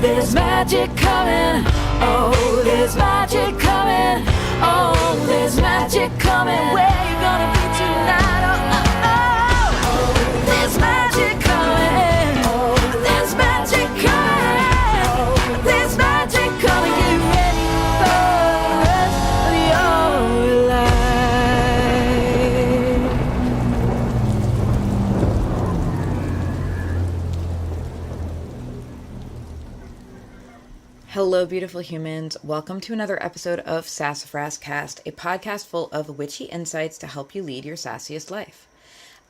there's magic coming. Oh, there's magic coming. Oh, there's magic coming. Where you gonna be tonight? Oh, there's magic coming. Oh, there's magic coming. There's magic coming. Get ready for the rest of your life. Hello, beautiful humans. Welcome to another episode of SassafrasCast, a podcast full of witchy insights to help you lead your sassiest life.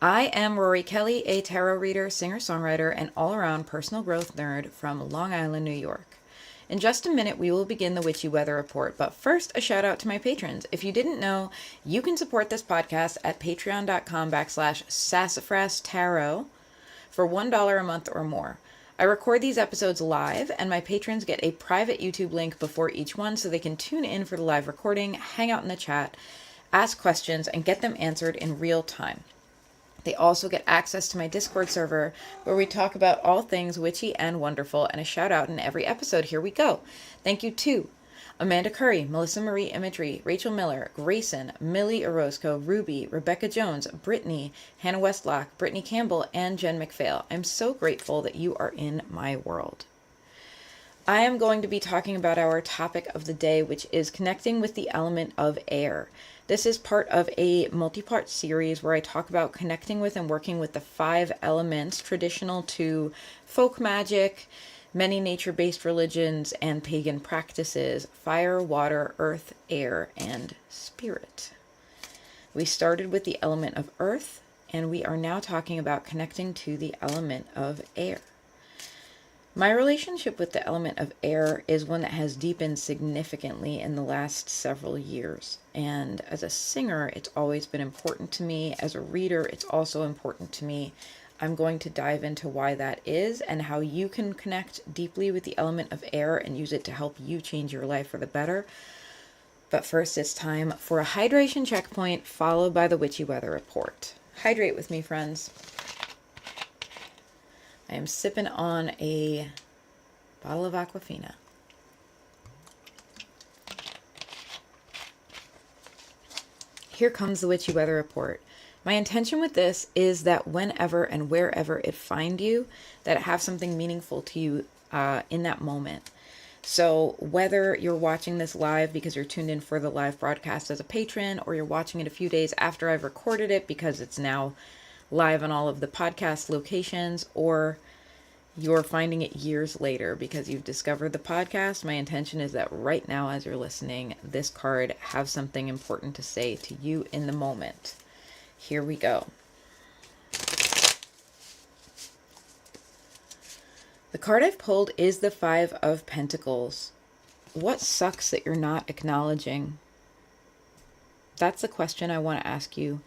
I am Rorie Kelly, a tarot reader, singer-songwriter, and all-around personal growth nerd from Long Island, New York. In just a minute, we will begin the Witchy Weather Report, but first, a shout out to my patrons. If you didn't know, you can support this podcast at patreon.com/Sassafras Tarot for $1 a month or more. I record these episodes live, and my patrons get a private YouTube link before each one so they can tune in for the live recording, hang out in the chat, ask questions, and get them answered in real time. They also get access to my Discord server where we talk about all things witchy and wonderful, and a shout out in every episode. Here we go. Thank you to Amanda Curry, Melissa Marie Imagery, Rachel Miller, Grayson, Millie Orozco, Ruby, Rebecca Jones, Brittany, Hannah Westlock, Brittany Campbell, and Jen McPhail. I'm so grateful that you are in my world. I am going to be talking about our topic of the day, which is connecting with the element of air. This is part of a multi-part series where I talk about connecting with and working with the 5 elements traditional to folk magic, many nature-based religions, and pagan practices: fire, water, earth, air, and spirit. We started with the element of earth, and we are now talking about connecting to the element of air. My relationship with the element of air is one that has deepened significantly in the last several years. And as a singer, it's always been important to me. As a reader, it's also important to me. I'm going to dive into why that is and how you can connect deeply with the element of air and use it to help you change your life for the better. But first, it's time for a hydration checkpoint, followed by the Witchy Weather Report. Hydrate with me, friends. I am sipping on a bottle of Aquafina. Here comes the Witchy Weather Report. My intention with this is that whenever and wherever it find you, that it have something meaningful to you in that moment. So whether you're watching this live because you're tuned in for the live broadcast as a patron, or you're watching it a few days after I've recorded it because it's now live on all of the podcast locations, or you're finding it years later because you've discovered the podcast, my intention is that right now as you're listening, this card have something important to say to you in the moment. Here we go. The card I've pulled is the 5 of Pentacles. What sucks that you're not acknowledging? That's the question I want to ask you,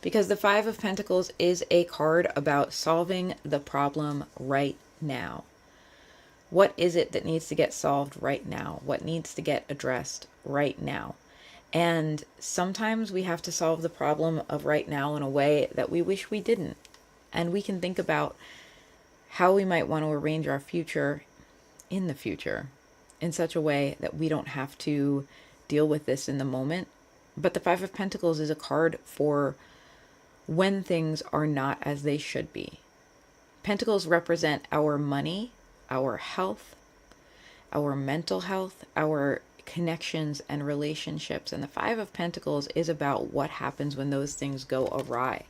because the 5 of Pentacles is a card about solving the problem right now. What is it that needs to get solved right now? What needs to get addressed right now? And sometimes we have to solve the problem of right now in a way that we wish we didn't. And we can think about how we might want to arrange our future in the future in such a way that we don't have to deal with this in the moment. But the 5 of Pentacles is a card for when things are not as they should be. Pentacles represent our money, our health, our mental health, our connections and relationships, and the 5 of Pentacles is about what happens when those things go awry.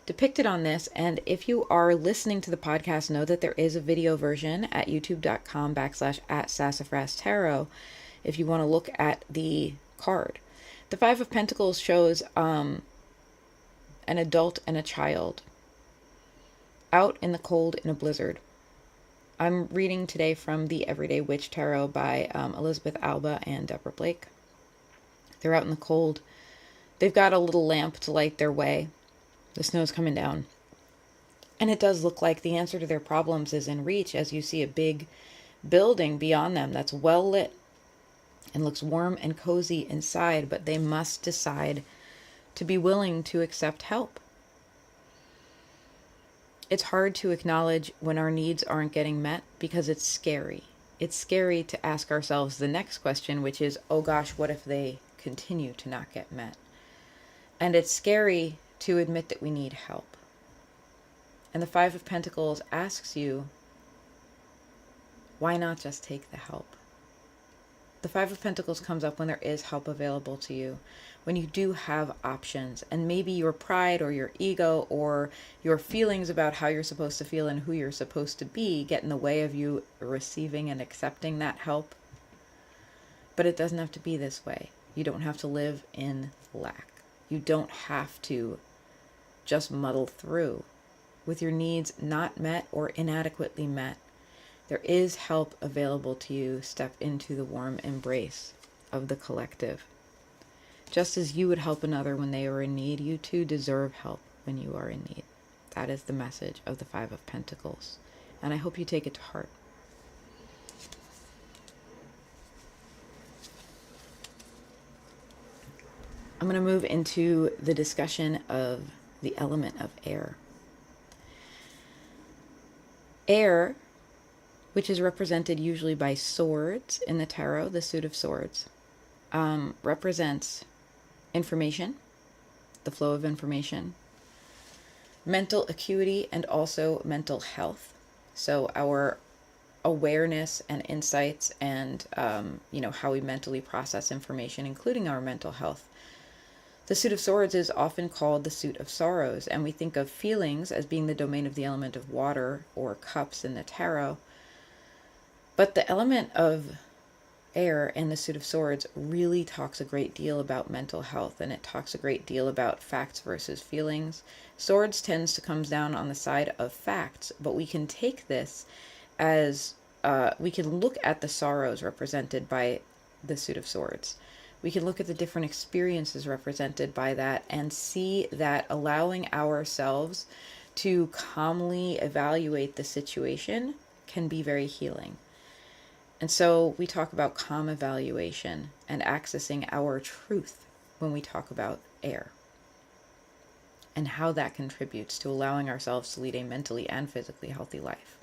Depicted on this, and if you are listening to the podcast, know that there is a video version at youtube.com/@SassafrasTarot if you want to look at the card. The 5 of Pentacles shows an adult and a child out in the cold in a blizzard. I'm reading today from the Everyday Witch Tarot by Elizabeth Alba and Deborah Blake. They're out in the cold. They've got a little lamp to light their way. The snow's coming down. And it does look like the answer to their problems is in reach as you see a big building beyond them that's well lit and looks warm and cozy inside, but they must decide to be willing to accept help. It's hard to acknowledge when our needs aren't getting met because it's scary. it's scary to ask ourselves the next question, which is, oh gosh, what if they continue to not get met? And it's scary to admit that we need help. And the Five of Pentacles asks you, why not just take the help? The Five of Pentacles comes up when there is help available to you, when you do have options, and maybe your pride or your ego or your feelings about how you're supposed to feel and who you're supposed to be get in the way of you receiving and accepting that help. But it doesn't have to be this way. You don't have to live in lack. You don't have to just muddle through with your needs not met or inadequately met. There is help available to you. Step into the warm embrace of the collective. Just as you would help another when they are in need, you too deserve help when you are in need. That is the message of the Five of Pentacles. And I hope you take it to heart. I'm going to move into the discussion of the element of air. Air, which is represented usually by swords in the tarot, the suit of swords, represents information, the flow of information, mental acuity, and also mental health. So our awareness and insights and, how we mentally process information, including our mental health. The suit of swords is often called the suit of sorrows, and we think of feelings as being the domain of the element of water or cups in the tarot. But the element of air in the suit of swords really talks a great deal about mental health, and it talks a great deal about facts versus feelings. Swords tends to come down on the side of facts, but we can take this as, we can look at the sorrows represented by the suit of swords. We can look at the different experiences represented by that and see that allowing ourselves to calmly evaluate the situation can be very healing. And so we talk about calm evaluation and accessing our truth when we talk about air, and how that contributes to allowing ourselves to lead a mentally and physically healthy life.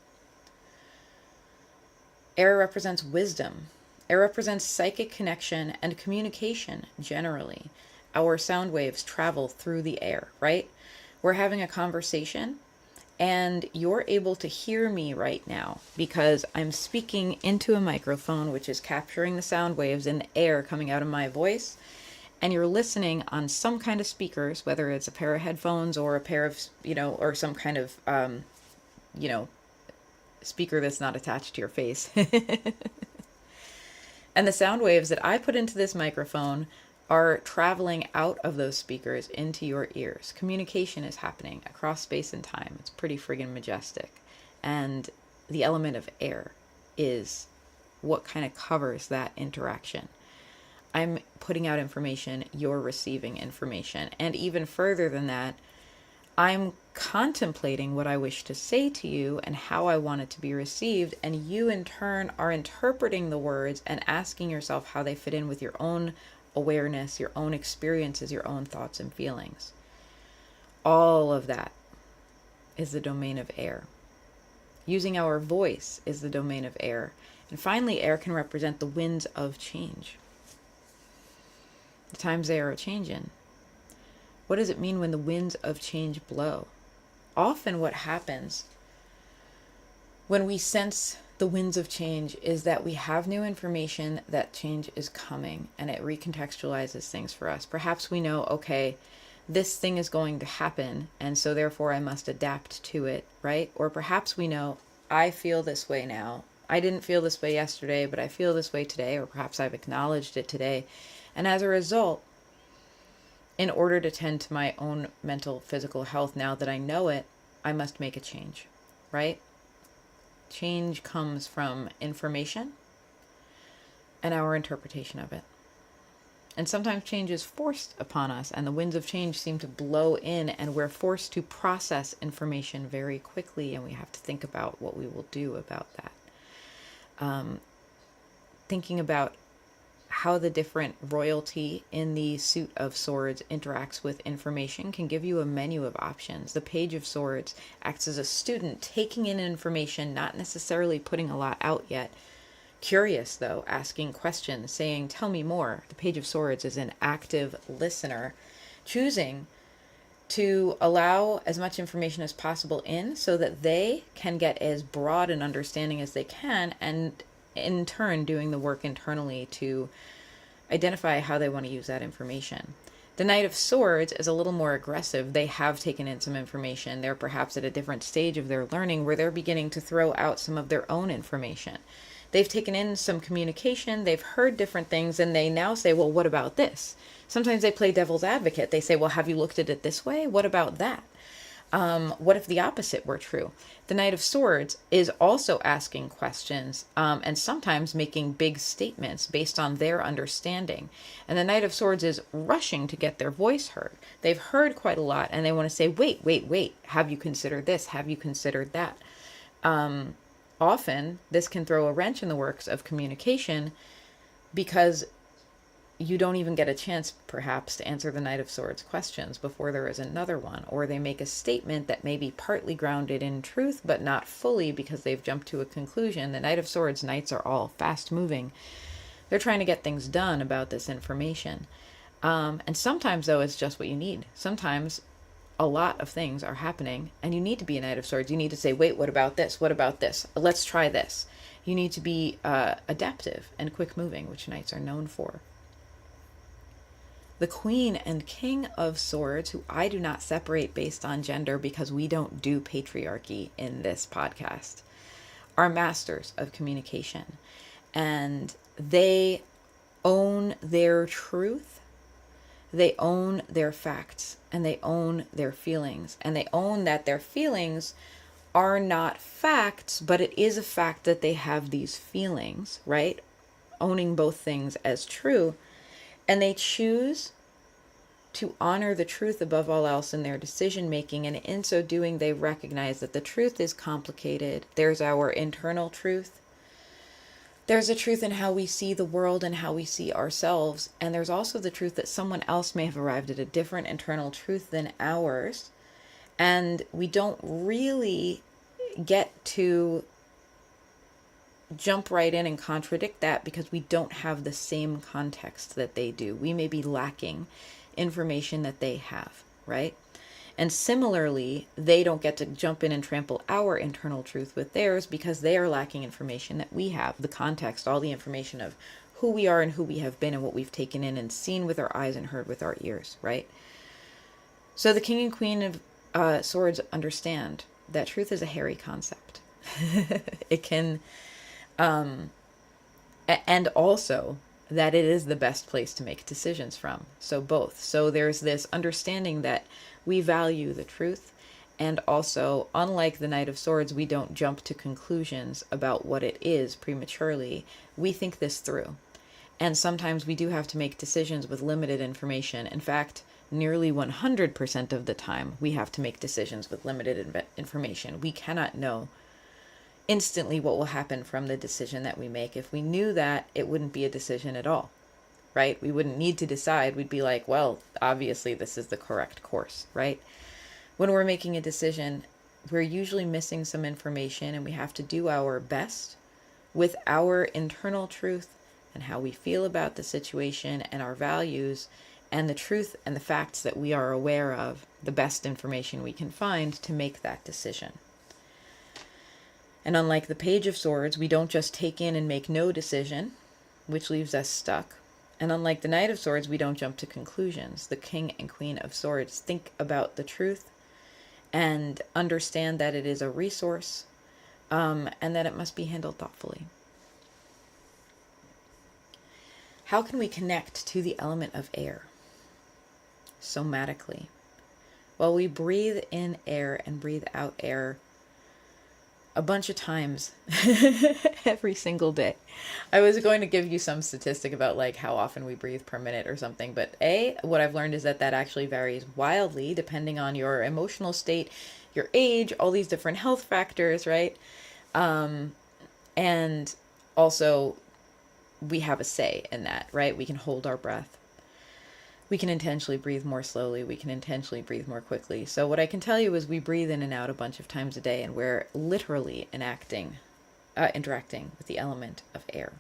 Air represents wisdom. Air represents psychic connection and communication generally. Our sound waves travel through the air, right? We're having a conversation and you're able to hear me right now because I'm speaking into a microphone which is capturing the sound waves in the air coming out of my voice. And you're listening on some kind of speakers, whether it's a pair of headphones or a pair of, or some kind of, speaker that's not attached to your face. And the sound waves that I put into this microphone are traveling out of those speakers into your ears. Communication is happening across space and time. It's pretty friggin' majestic. And the element of air is what kind of covers that interaction. I'm putting out information, you're receiving information. And even further than that, I'm contemplating what I wish to say to you and how I want it to be received, and you in turn are interpreting the words and asking yourself how they fit in with your own awareness, your own experiences, your own thoughts and feelings. All of that is the domain of air. Using our voice is the domain of air. And finally, air can represent the winds of change. The times they are changing. What does it mean when the winds of change blow? Often what happens when we sense the winds of change is that we have new information that change is coming, and it recontextualizes things for us. Perhaps we know, okay, this thing is going to happen, and so therefore I must adapt to it, right? Or perhaps we know, I feel this way now. I didn't feel this way yesterday, but I feel this way today, or perhaps I've acknowledged it today. And as a result, in order to tend to my own mental, physical health, now that I know it, I must make a change, right? Change comes from information and our interpretation of it. And sometimes change is forced upon us, and the winds of change seem to blow in, and we're forced to process information very quickly, and we have to think about what we will do about that. Thinking about how the different royalty in the suit of swords interacts with information can give you a menu of options. The page of swords acts as a student taking in information, not necessarily putting a lot out yet, Curious, though, asking questions, saying, tell me more. The Page of Swords is an active listener, choosing to allow as much information as possible in so that they can get as broad an understanding as they can, and in turn doing the work internally to identify how they want to use that information. The Knight of Swords is a little more aggressive. They have taken in some information. They're perhaps at a different stage of their learning where they're beginning to throw out some of their own information. They've taken in some communication, they've heard different things, and they now say, well, what about this? Sometimes they play devil's advocate. They say, well, have you looked at it this way? What about that? What if the opposite were true? The Knight of Swords is also asking questions and sometimes making big statements based on their understanding. And the Knight of Swords is rushing to get their voice heard. They've heard quite a lot and they want to say, wait, have you considered this? Have you considered that? Often this can throw a wrench in the works of communication because you don't even get a chance, perhaps, to answer the Knight of Swords questions before there is another one, or they make a statement that may be partly grounded in truth, but not fully because they've jumped to a conclusion. The Knight of Swords knights are all fast moving. They're trying to get things done about this information. And sometimes, though, it's just what you need. Sometimes a lot of things are happening and you need to be a Knight of Swords. You need to say, wait, what about this? What about this? Let's try this. You need to be adaptive and quick moving, which knights are known for. The Queen and King of Swords, who I do not separate based on gender because we don't do patriarchy in this podcast, are masters of communication. And they own their truth, they own their facts, and they own their feelings. And they own that their feelings are not facts, but it is a fact that they have these feelings, right? Owning both things as true. And they choose to honor the truth above all else in their decision making. And in so doing, they recognize that the truth is complicated. There's our internal truth. There's a truth in how we see the world and how we see ourselves. And there's also the truth that someone else may have arrived at a different internal truth than ours. And we don't really get to jump right in and contradict that because we don't have the same context that they do. We may be lacking information that they have, right? And similarly, they don't get to jump in and trample our internal truth with theirs because they are lacking information that we have, the context, all the information of who we are and who we have been and what we've taken in and seen with our eyes and heard with our ears, right? So the King and Queen of Swords understand that truth is a hairy concept. It can and also that it is the best place to make decisions from. So both. So there's this understanding that we value the truth, and also, unlike the Knight of Swords, we don't jump to conclusions about what it is prematurely. We think this through. And sometimes we do have to make decisions with limited information. In fact, nearly 100% of the time, we have to make decisions with limited information. We cannot know instantly what will happen from the decision that we make. If we knew that, it wouldn't be a decision at all, right? We wouldn't need to decide. We'd be like, well, obviously this is the correct course, right? When we're making a decision, we're usually missing some information and we have to do our best with our internal truth and how we feel about the situation and our values and the truth and the facts that we are aware of, the best information we can find to make that decision. And unlike the Page of Swords, we don't just take in and make no decision, which leaves us stuck. And unlike the Knight of Swords, we don't jump to conclusions. The King and Queen of Swords think about the truth and understand that it is a resource and that it must be handled thoughtfully. How can we connect to the element of air somatically? Well, we breathe in air and breathe out air a bunch of times every single day. I was going to give you some statistic about like how often we breathe per minute or something, but what I've learned is that actually varies wildly depending on your emotional state, your age, all these different health factors, right? And also we have a say in that, right? We can hold our breath. We can intentionally breathe more slowly. We can intentionally breathe more quickly. So what I can tell you is we breathe in and out a bunch of times a day, and we're literally enacting interacting with the element of air.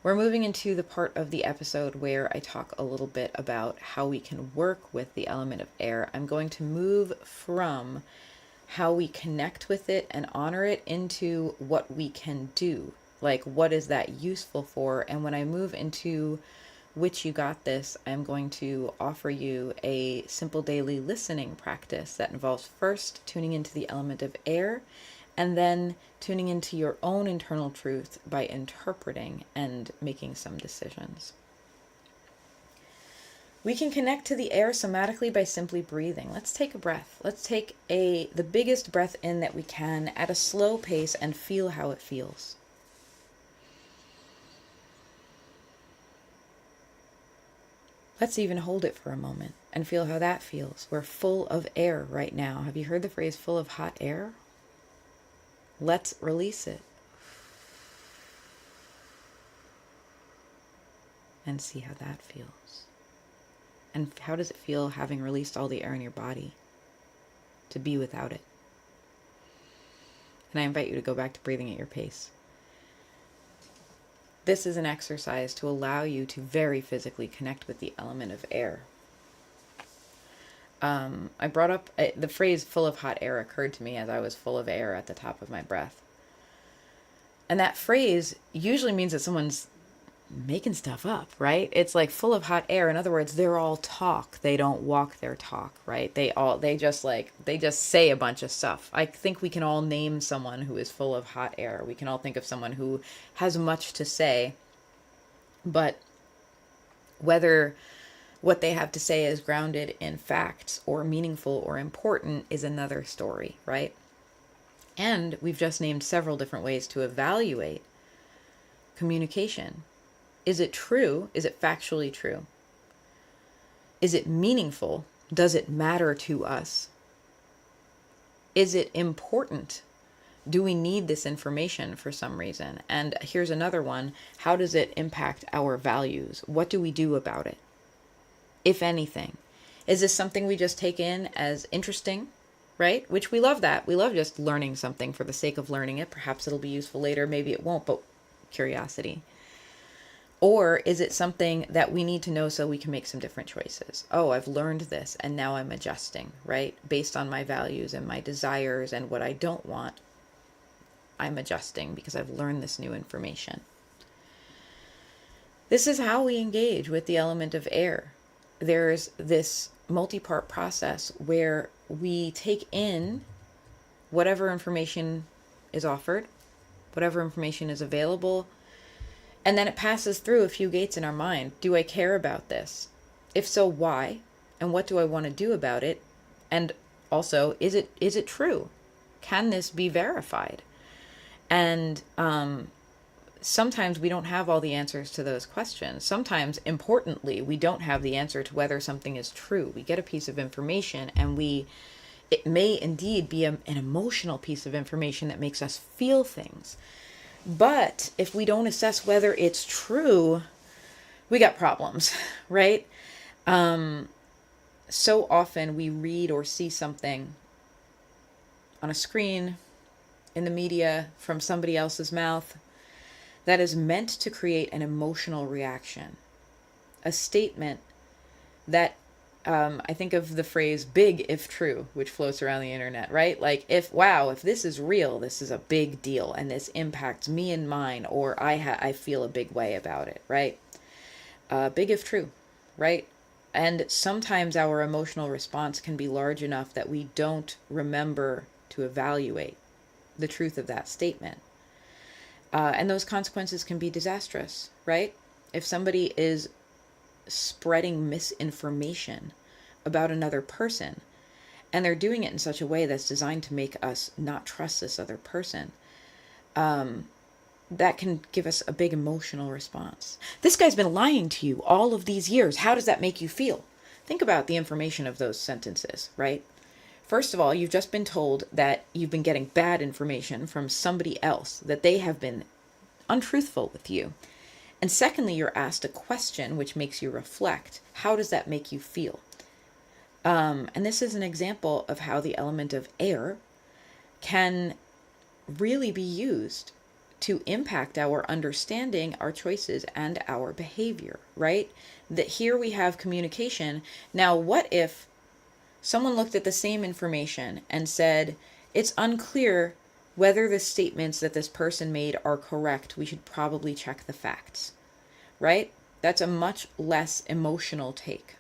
We're moving into the part of the episode where I talk a little bit about how we can work with the element of air. I'm going to move from how we connect with it and honor it into what we can do. Like, what is that useful for? And when I move into Which You Got This, I'm going to offer you a simple daily listening practice that involves first tuning into the element of air and then tuning into your own internal truth by interpreting and making some decisions. We can connect to the air somatically by simply breathing. Let's take a breath. Let's take the biggest breath in that we can at a slow pace and feel how it feels. Let's even hold it for a moment and feel how that feels. We're full of air right now. Have you heard the phrase full of hot air? Let's release it. And see how that feels. And how does it feel having released all the air in your body to be without it? And I invite you to go back to breathing at your pace. This is an exercise to allow you to very physically connect with the element of air. I brought up the phrase full of hot air occurred to me as I was full of air at the top of my breath. And that phrase usually means that someone's making stuff up, right? It's like full of hot air. In other words, they're all talk. They don't walk their talk, right? They just say a bunch of stuff. I think we can all name someone who is full of hot air. We can all think of someone who has much to say, but whether what they have to say is grounded in facts or meaningful or important is another story, right? And we've just named several different ways to evaluate communication. Is it true? Is it factually true? Is it meaningful? Does it matter to us? Is it important? Do we need this information for some reason? And here's another one. How does it impact our values? What do we do about it? If anything. Is this something we just take in as interesting, right? Which we love that. We love just learning something for the sake of learning it. Perhaps it'll be useful later. Maybe it won't, but curiosity. Or is it something that we need to know so we can make some different choices? Oh, I've learned this and now I'm adjusting, right? Based on my values and my desires and what I don't want, I'm adjusting because I've learned this new information. This is how we engage with the element of air. There's this multi-part process where we take in whatever information is offered, whatever information is available, and then it passes through a few gates in our mind. Do I care about this? If so, why? And what do I want to do about it? And also, is it true? Can this be verified? And sometimes we don't have all the answers to those questions. Sometimes, importantly, we don't have the answer to whether something is true. We get a piece of information and it may indeed be an emotional piece of information that makes us feel things. But if we don't assess whether it's true, we got problems, right? So often we read or see something on a screen, in the media, from somebody else's mouth, that is meant to create an emotional reaction. A statement that, I think of the phrase big if true, which floats around the internet, right? Like, if this is real, this is a big deal and this impacts me and mine, or I feel a big way about it, right? Big if true, right? And sometimes our emotional response can be large enough that we don't remember to evaluate the truth of that statement. And those consequences can be disastrous, right? If somebody is spreading misinformation about another person, and they're doing it in such a way that's designed to make us not trust this other person, that can give us a big emotional response. This guy's been lying to you all of these years. How does that make you feel? Think about the information of those sentences, right? First of all, you've just been told that you've been getting bad information from somebody else, that they have been untruthful with you. And secondly, you're asked a question which makes you reflect. How does that make you feel? And this is an example of how the element of air can really be used to impact our understanding, our choices, and our behavior, right? That here we have communication. Now, what if someone looked at the same information and said, it's unclear whether the statements that this person made are correct. We should probably check the facts, right? That's a much less emotional take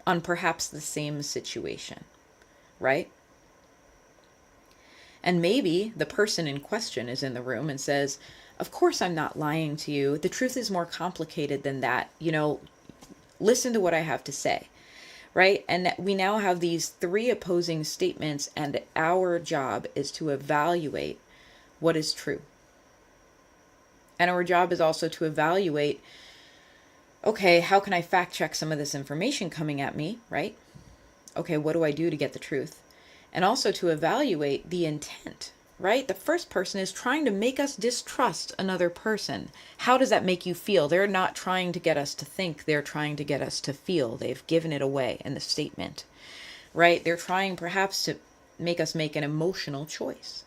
on perhaps the same situation, right? And maybe the person in question is in the room and says, of course I'm not lying to you. The truth is more complicated than that. Listen to what I have to say, right? And we now have these three opposing statements, and our job is to evaluate what is true. And our job is also to evaluate, okay, how can I fact check some of this information coming at me, right? Okay, what do I do to get the truth? And also to evaluate the intent, right? The first person is trying to make us distrust another person. How does that make you feel? They're not trying to get us to think, they're trying to get us to feel. They've given it away in the statement, right? They're trying perhaps to make us make an emotional choice.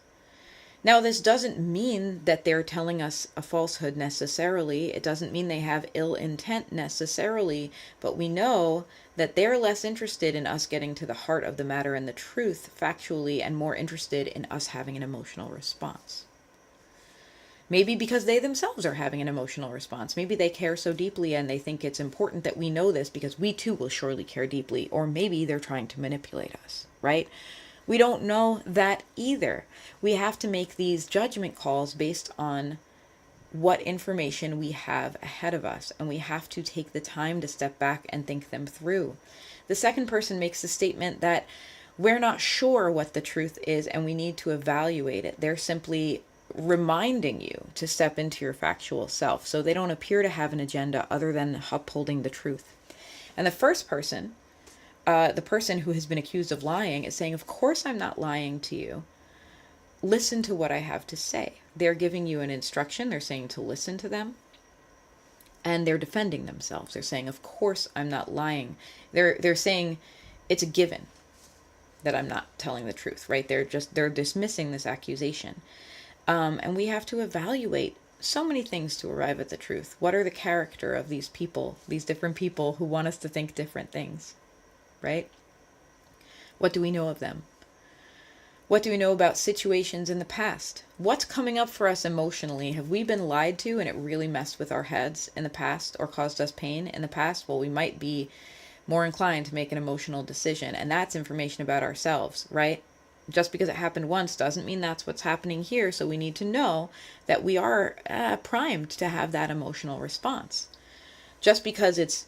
Now, this doesn't mean that they're telling us a falsehood necessarily. It doesn't mean they have ill intent necessarily, but we know that they're less interested in us getting to the heart of the matter and the truth factually, and more interested in us having an emotional response. Maybe because they themselves are having an emotional response. Maybe they care so deeply and they think it's important that we know this because we too will surely care deeply. Or maybe they're trying to manipulate us, right? We don't know that either. We have to make these judgment calls based on what information we have ahead of us, and we have to take the time to step back and think them through. The second person makes the statement that we're not sure what the truth is and we need to evaluate it. They're simply reminding you to step into your factual self. So they don't appear to have an agenda other than upholding the truth. And the first person, the person who has been accused of lying, is saying, of course I'm not lying to you. Listen to what I have to say. They're giving you an instruction. They're saying to listen to them. And they're defending themselves. They're saying, of course I'm not lying. They're saying it's a given that I'm not telling the truth, right? They're dismissing this accusation. And we have to evaluate so many things to arrive at the truth. What are the character of these people, these different people who want us to think different things, right? What do we know of them? What do we know about situations in the past? What's coming up for us emotionally? Have we been lied to and it really messed with our heads in the past or caused us pain in the past? Well, we might be more inclined to make an emotional decision, and that's information about ourselves, right? Just because it happened once doesn't mean that's what's happening here, so we need to know that we are primed to have that emotional response. Just because it's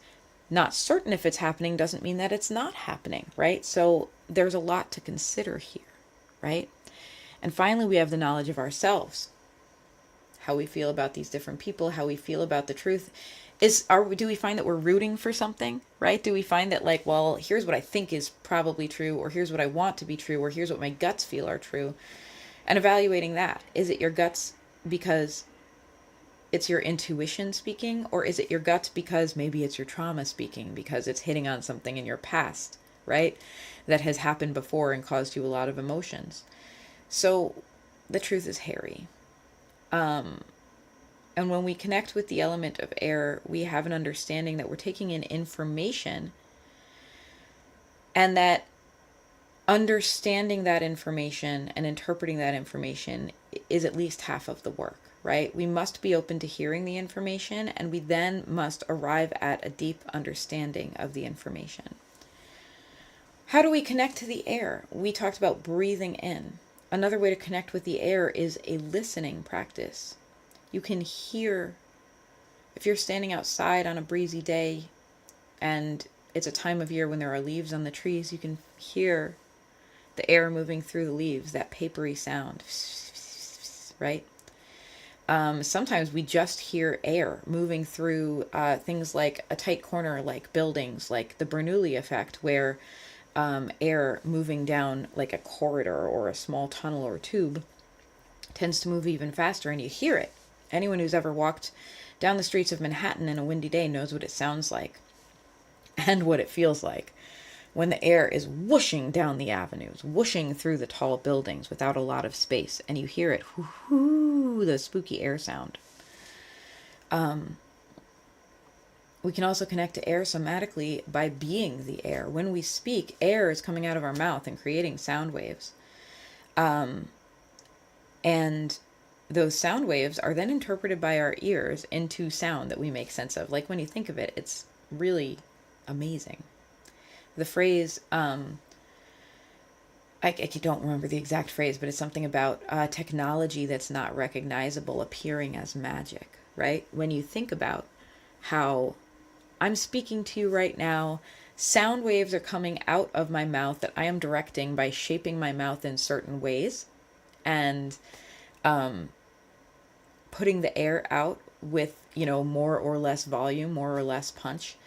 not certain if it's happening doesn't mean that it's not happening, right? So there's a lot to consider here, right? And finally, we have the knowledge of ourselves, how we feel about these different people, how we feel about the truth. Do we find that we're rooting for something, right? Do we find that, like, well, here's what I think is probably true, or here's what I want to be true, or here's what my guts feel are true, and evaluating that. Is it your guts because it's your intuition speaking, or is it your guts because maybe it's your trauma speaking, because it's hitting on something in your past, right, that has happened before and caused you a lot of emotions? So the truth is hairy. And when we connect with the element of air, we have an understanding that we're taking in information, and that understanding that information and interpreting that information is at least half of the work, right? We must be open to hearing the information, and we then must arrive at a deep understanding of the information. How do we connect to the air? We talked about breathing in. Another way to connect with the air is a listening practice. You can hear, if you're standing outside on a breezy day and it's a time of year when there are leaves on the trees, you can hear the air moving through the leaves, that papery sound, right? Sometimes we just hear air moving through things like a tight corner, like buildings, like the Bernoulli effect, where air moving down like a corridor or a small tunnel or tube tends to move even faster, and you hear it. Anyone who's ever walked down the streets of Manhattan in a windy day knows what it sounds like and what it feels like when the air is whooshing down the avenues, whooshing through the tall buildings without a lot of space, and you hear it ooh, the spooky air sound. We can also connect to air somatically by being the air. When we speak, air is coming out of our mouth and creating sound waves. And those sound waves are then interpreted by our ears into sound that we make sense of. Like when you think of it, it's really amazing. The phrase, I don't remember the exact phrase, but it's something about technology that's not recognizable appearing as magic, right? When you think about how I'm speaking to you right now, sound waves are coming out of my mouth that I am directing by shaping my mouth in certain ways and putting the air out with, more or less volume, more or less punch.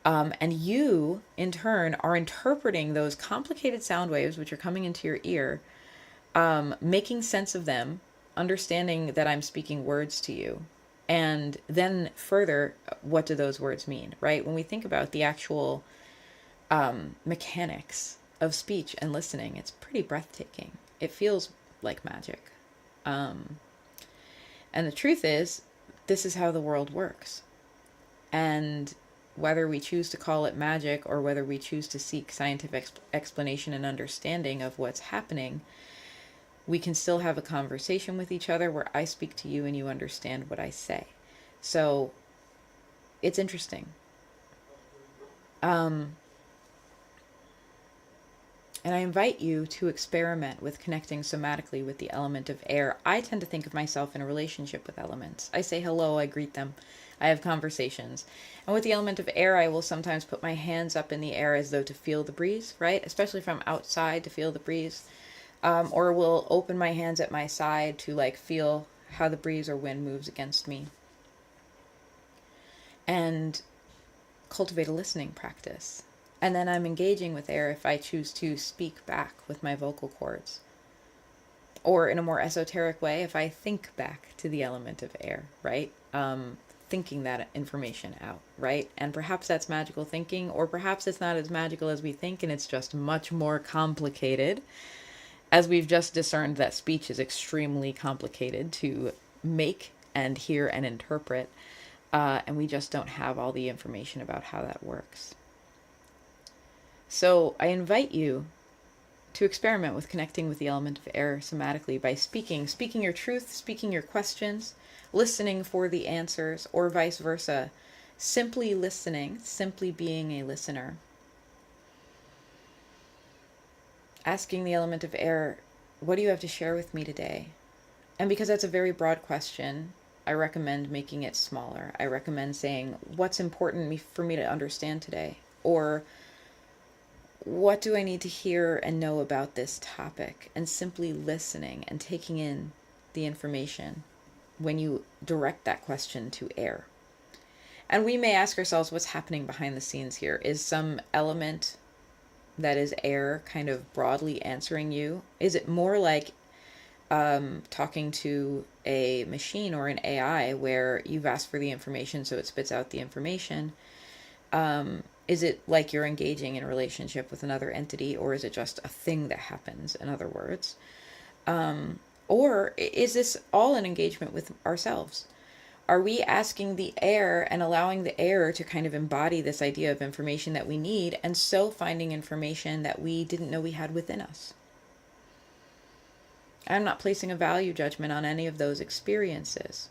And you, in turn, are interpreting those complicated sound waves, which are coming into your ear, making sense of them, understanding that I'm speaking words to you. And then further, what do those words mean, right? When we think about the actual mechanics of speech and listening, it's pretty breathtaking. It feels like magic. And the truth is, this is how the world works. And whether we choose to call it magic or whether we choose to seek scientific explanation and understanding of what's happening, we can still have a conversation with each other where I speak to you and you understand what I say. So it's interesting. And I invite you to experiment with connecting somatically with the element of air. I tend to think of myself in a relationship with elements. I say hello, I greet them, I have conversations. And with the element of air, I will sometimes put my hands up in the air as though to feel the breeze, right? Especially if I'm outside, to feel the breeze. Or will open my hands at my side to feel how the breeze or wind moves against me. And cultivate a listening practice. And then I'm engaging with air if I choose to speak back with my vocal cords. Or in a more esoteric way, if I think back to the element of air, right? Thinking that information out, right? And perhaps that's magical thinking, or perhaps it's not as magical as we think, and it's just much more complicated. As we've just discerned that speech is extremely complicated to make and hear and interpret, and we just don't have all the information about how that works. So I invite you to experiment with connecting with the element of air somatically by speaking your truth, speaking your questions, listening for the answers, or vice versa. Simply listening, simply being a listener. Asking the element of air, what do you have to share with me today? And because that's a very broad question, I recommend making it smaller. I recommend saying, what's important for me to understand today? Or what do I need to hear and know about this topic? And simply listening and taking in the information when you direct that question to air. And we may ask ourselves, what's happening behind the scenes here? Is some element that is air kind of broadly answering you? Is it more like talking to a machine or an AI where you've asked for the information so it spits out the information? Is it like you're engaging in a relationship with another entity, or is it just a thing that happens, in other words? Or is this all an engagement with ourselves? Are we asking the air and allowing the air to kind of embody this idea of information that we need, and so finding information that we didn't know we had within us? I'm not placing a value judgment on any of those experiences.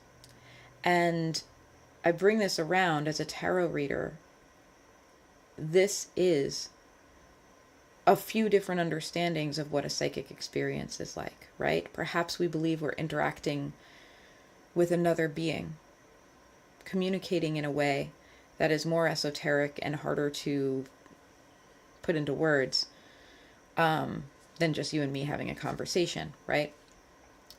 And I bring this around as a tarot reader. This is a few different understandings of what a psychic experience is like, right? Perhaps we believe we're interacting with another being, communicating in a way that is more esoteric and harder to put into words than just you and me having a conversation, right?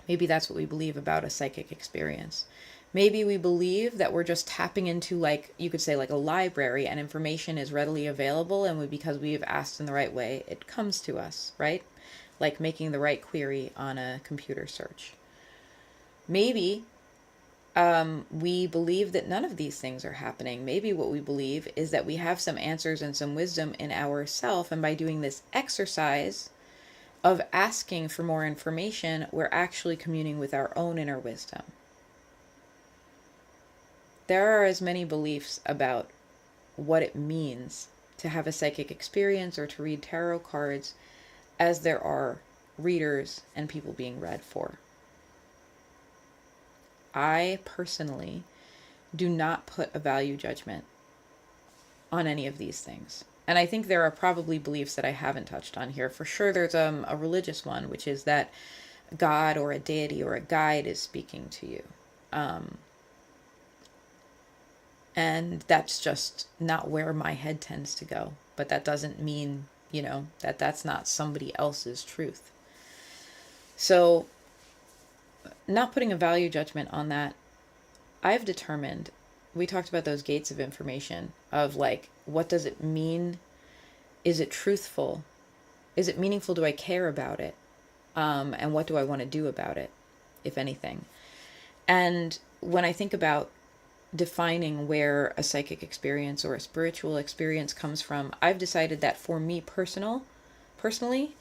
Maybe that's what we believe about a psychic experience. Maybe we believe that we're just tapping into, you could say, a library, and information is readily available, and because we've asked in the right way, it comes to us, right? Like making the right query on a computer search. Maybe we believe that none of these things are happening. Maybe what we believe is that we have some answers and some wisdom in ourself, and by doing this exercise of asking for more information, we're actually communing with our own inner wisdom. There are as many beliefs about what it means to have a psychic experience or to read tarot cards as there are readers and people being read for. I personally do not put a value judgment on any of these things. And I think there are probably beliefs that I haven't touched on here. For sure, there's a religious one, which is that God or a deity or a guide is speaking to you. And that's just not where my head tends to go. But that doesn't mean, that that's not somebody else's truth. So, not putting a value judgment on that, I've determined, we talked about those gates of information of like, what does it mean? Is it truthful? Is it meaningful? Do I care about it? And what do I want to do about it, if anything? And when I think about defining where a psychic experience or a spiritual experience comes from, I've decided that for me personally,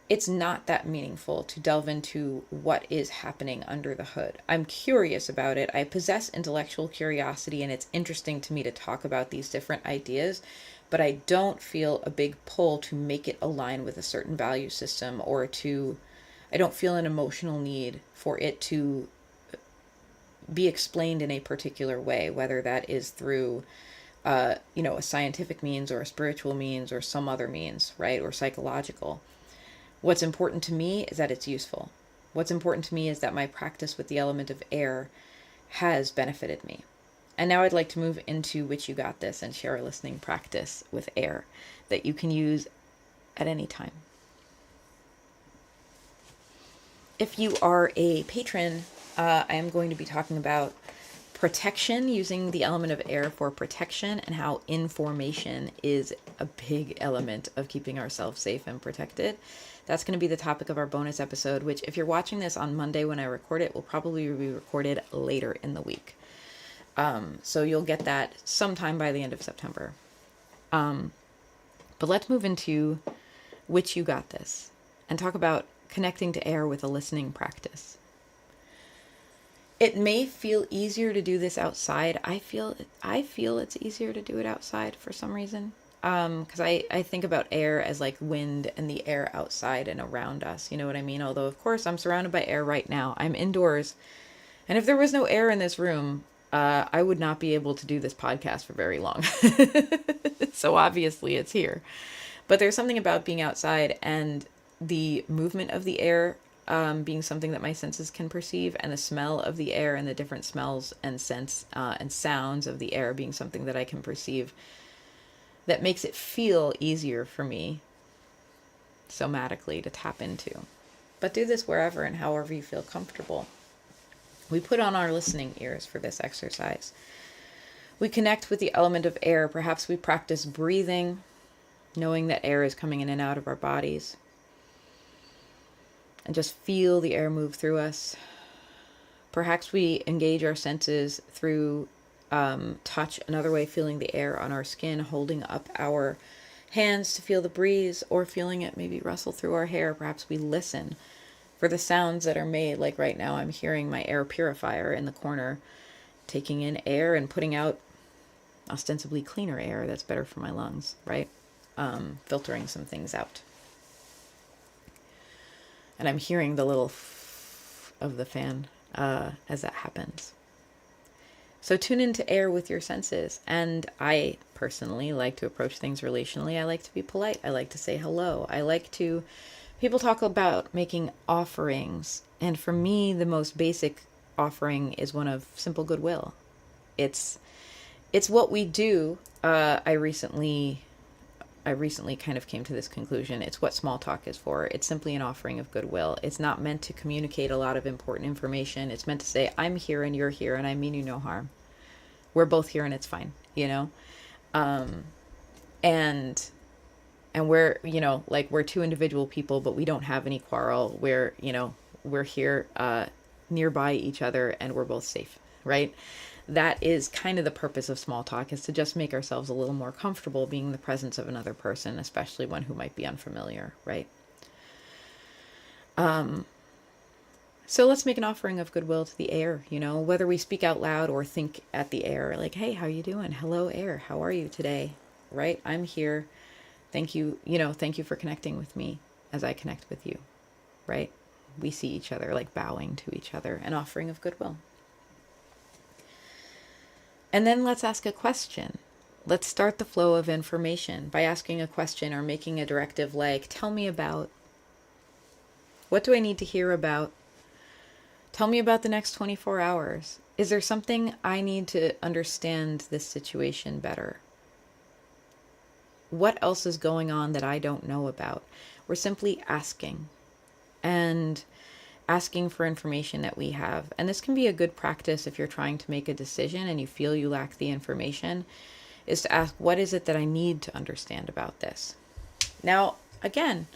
it's not that meaningful to delve into what is happening under the hood. I'm curious about it. I possess intellectual curiosity, and it's interesting to me to talk about these different ideas, but I don't feel a big pull to make it align with a certain value system, or I don't feel an emotional need for it to be explained in a particular way, whether that is through a scientific means or a spiritual means or some other means, right? Or psychological. What's important to me is that it's useful. What's important to me is that my practice with the element of air has benefited me. And now I'd like to move into Which You Got This and share a listening practice with air that you can use at any time. If you are a patron, I am going to be talking about protection, using the element of air for protection, and how information is a big element of keeping ourselves safe and protected. That's going to be the topic of our bonus episode, which if you're watching this on Monday when I record it, will probably be recorded later in the week. So you'll get that sometime by the end of September. But let's move into Which You Got This and talk about connecting to air with a listening practice. It may feel easier to do this outside. I feel it's easier to do it outside for some reason. Because I think about air as like wind and the air outside and around us. You know what I mean? Although, of course, I'm surrounded by air right now. I'm indoors. And if there was no air in this room, I would not be able to do this podcast for very long. So obviously it's here. But there's something about being outside and the movement of the air being something that my senses can perceive, and the smell of the air and the different smells and scents and sounds of the air being something that I can perceive, that makes it feel easier for me somatically to tap into. But do this wherever and however you feel comfortable. We put on our listening ears for this exercise. We connect with the element of air. Perhaps we practice breathing, knowing that air is coming in and out of our bodies. And just feel the air move through us. Perhaps we engage our senses through touch, another way, feeling the air on our skin, holding up our hands to feel the breeze, or feeling it maybe rustle through our hair. Perhaps we listen for the sounds that are made. Like right now, I'm hearing my air purifier in the corner, taking in air and putting out ostensibly cleaner air that's better for my lungs, right? Filtering some things out. And I'm hearing the little of the fan as that happens. So tune into air with your senses. And I personally like to approach things relationally. I like to be polite. I like to say hello. People talk about making offerings. And for me, the most basic offering is one of simple goodwill. It's what we do. I recently kind of came to this conclusion. It's what small talk is for. It's simply an offering of goodwill. It's not meant to communicate a lot of important information. It's meant to say, I'm here and you're here and I mean you no harm. We're both here and it's fine, And we're, we're two individual people, but we don't have any quarrel. We're here nearby each other and we're both safe, right? That is kind of the purpose of small talk, is to just make ourselves a little more comfortable being in the presence of another person, especially one who might be unfamiliar, right? So let's make an offering of goodwill to the air, whether we speak out loud or think at the air, like, hey, how you doing? Hello, air. How are you today? Right? I'm here. Thank you, thank you for connecting with me as I connect with you, right? We see each other, like bowing to each other, an offering of goodwill. And then let's ask a question. Let's start the flow of information by asking a question or making a directive like, tell me about. What do I need to hear about? Tell me about the next 24 hours. Is there something I need to understand this situation better? What else is going on that I don't know about? We're simply asking and asking for information that we have. And this can be a good practice if you're trying to make a decision and you feel you lack the information, is to ask, what is it that I need to understand about this? Now, again,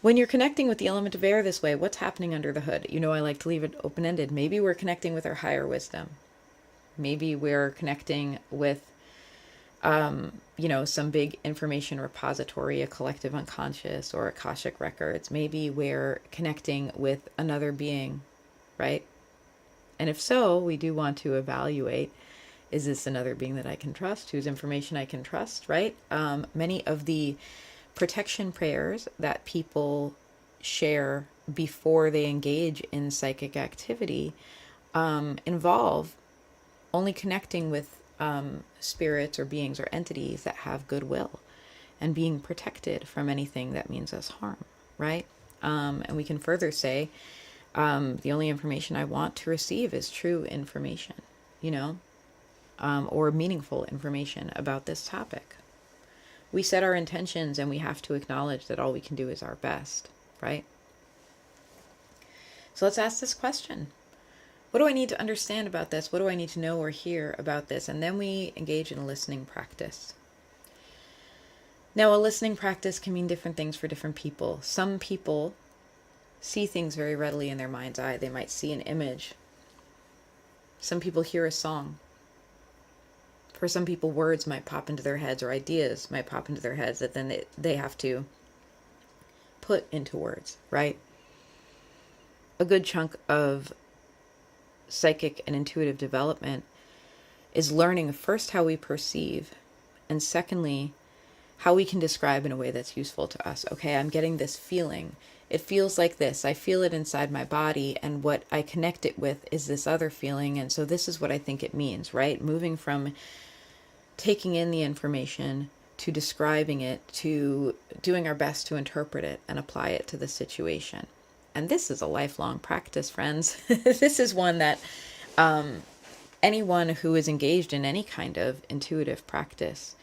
when you're connecting with the element of air this way, what's happening under the hood? I like to leave it open-ended. Maybe we're connecting with our higher wisdom. Maybe we're connecting with, some big information repository, a collective unconscious or Akashic records. Maybe we're connecting with another being, right? And if so, we do want to evaluate, is this another being that I can trust? Whose information I can trust, right? Many of the protection prayers that people share before they engage in psychic activity involve only connecting with spirits or beings or entities that have goodwill and being protected from anything that means us harm, right? And we can further say, the only information I want to receive is true information, or meaningful information about this topic. We set our intentions and we have to acknowledge that all we can do is our best, right? So let's ask this question. What do I need to understand about this? What do I need to know or hear about this? And then we engage in a listening practice. Now, a listening practice can mean different things for different people. Some people see things very readily in their mind's eye. They might see an image. Some people hear a song. For some people, words might pop into their heads or ideas might pop into their heads that then they have to put into words, right? A good chunk of psychic and intuitive development is learning first how we perceive, and secondly, how we can describe in a way that's useful to us. Okay, I'm getting this feeling. It feels like this. I feel it inside my body, and what I connect it with is this other feeling, and so this is what I think it means, right? Moving from taking in the information to describing it to doing our best to interpret it and apply it to the situation. And this is a lifelong practice, friends. This is one that anyone who is engaged in any kind of intuitive practice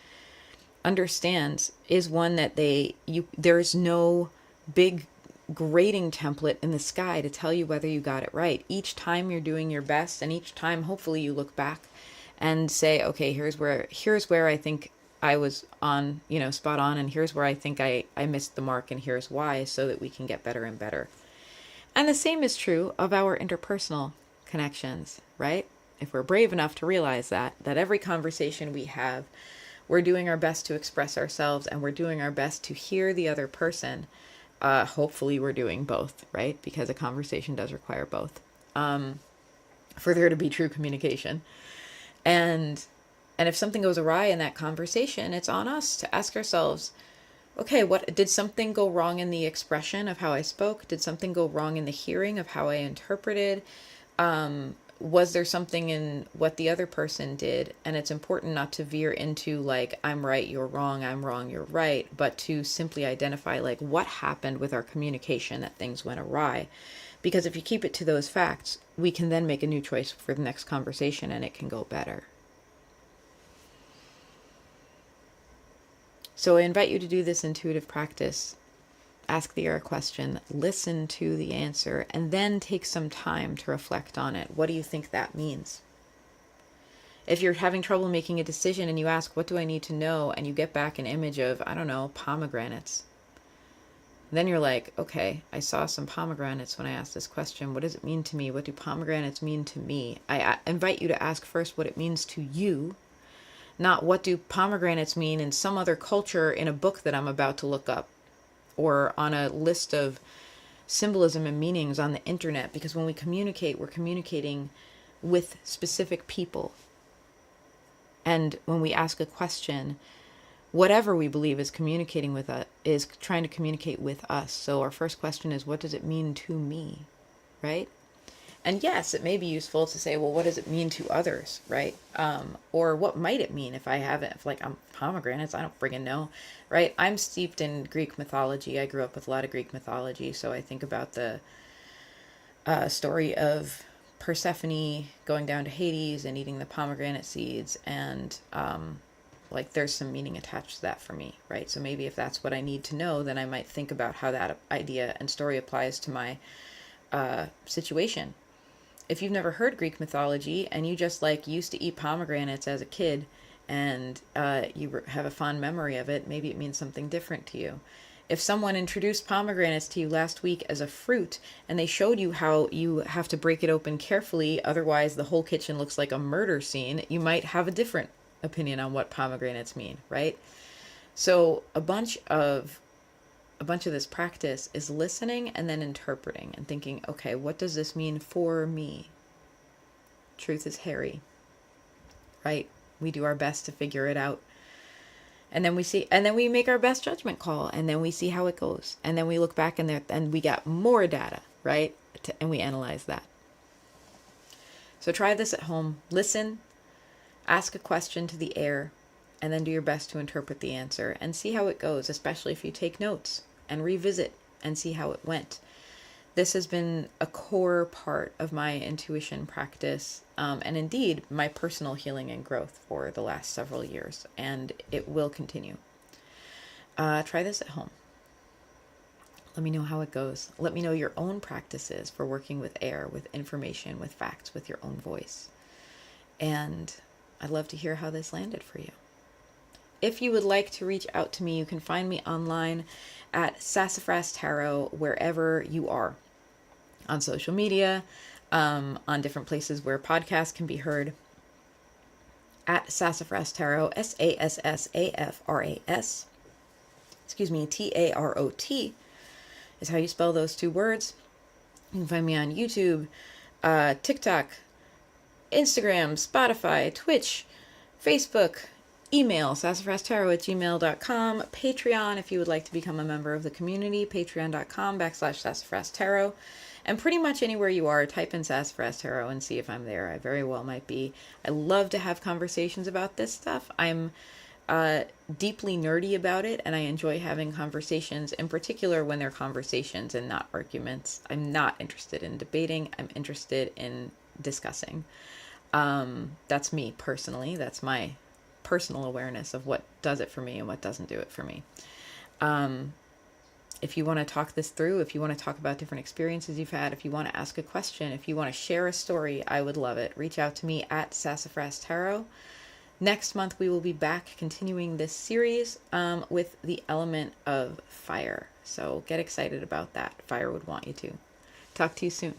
understands is one that there's no big grading template in the sky to tell you whether you got it right. Each time you're doing your best, and each time hopefully you look back and say, okay, here's where I think I was on, spot on, and here's where I think I missed the mark, and here's why, so that we can get better and better. And the same is true of our interpersonal connections, right? If we're brave enough to realize that every conversation we have, we're doing our best to express ourselves, and we're doing our best to hear the other person. Hopefully we're doing both, right? Because a conversation does require both, for there to be true communication. And if something goes awry in that conversation, it's on us to ask ourselves, okay, did something go wrong in the expression of how I spoke? Did something go wrong in the hearing of how I interpreted? Was there something in what the other person did? And it's important not to veer into like, I'm right, you're wrong, I'm wrong, you're right, but to simply identify like what happened with our communication that things went awry. Because if you keep it to those facts, we can then make a new choice for the next conversation and it can go better. So I invite you to do this intuitive practice. Ask the air a question, listen to the answer, and then take some time to reflect on it. What do you think that means? If you're having trouble making a decision and you ask, what do I need to know? And you get back an image of, I don't know, pomegranates. Then you're like, okay, I saw some pomegranates when I asked this question. What does it mean to me? What do pomegranates mean to me? I invite you to ask first what it means to you, not what do pomegranates mean in some other culture in a book that I'm about to look up, or on a list of symbolism and meanings on the internet, because when we communicate, we're communicating with specific people. And when we ask a question, whatever we believe is communicating with us is trying to communicate with us. So our first question is, what does it mean to me? Right? And yes, it may be useful to say, well, what does it mean to others? Right? Or what might it mean if like I'm pomegranates? I don't friggin' know. Right? I'm steeped in Greek mythology. I grew up with a lot of Greek mythology. So I think about the story of Persephone going down to Hades and eating the pomegranate seeds, and like there's some meaning attached to that for me, right? So maybe if that's what I need to know, then I might think about how that idea and story applies to my situation. If you've never heard Greek mythology and you just like used to eat pomegranates as a kid, and you have a fond memory of it, maybe it means something different to you. If someone introduced pomegranates to you last week as a fruit and they showed you how you have to break it open carefully, otherwise the whole kitchen looks like a murder scene, you might have a different opinion on what pomegranates mean, right? So a bunch of this practice is listening and then interpreting and thinking, okay, what does this mean for me? Truth is hairy, right? We do our best to figure it out. And then we make our best judgment call, and then we see how it goes. And then we look back and we got more data, right? And we analyze that. So try this at home. Listen, ask a question to the air, and then do your best to interpret the answer and see how it goes, especially if you take notes and revisit and see how it went. This has been a core part of my intuition practice, and indeed my personal healing and growth for the last several years, and it will continue. Try this at home. Let me know how it goes. Let me know your own practices for working with air, with information, with facts, with your own voice. And I'd love to hear how this landed for you. If you would like to reach out to me, you can find me online at Sassafras Tarot, wherever you are, on social media, on different places where podcasts can be heard, at Sassafras Tarot, Sassafras, Tarot is how you spell those two words. You can find me on YouTube, TikTok, Instagram, Spotify, Twitch, Facebook, email, sassafrastarot@gmail.com, Patreon, if you would like to become a member of the community, patreon.com/sassafrastarot, and pretty much anywhere you are, type in Sassafras Tarot and see if I'm there. I very well might be. I love to have conversations about this stuff. I'm deeply nerdy about it, and I enjoy having conversations, in particular when they're conversations and not arguments. I'm not interested in debating. I'm interested in discussing. That's me personally. That's my personal awareness of what does it for me and what doesn't do it for me. If you want to talk this through, if you want to talk about different experiences you've had, if you want to ask a question, if you want to share a story, I would love it. Reach out to me at Sassafras Tarot. Next month, we will be back continuing this series with the element of fire. So get excited about that. Fire would want you to. Talk to you soon.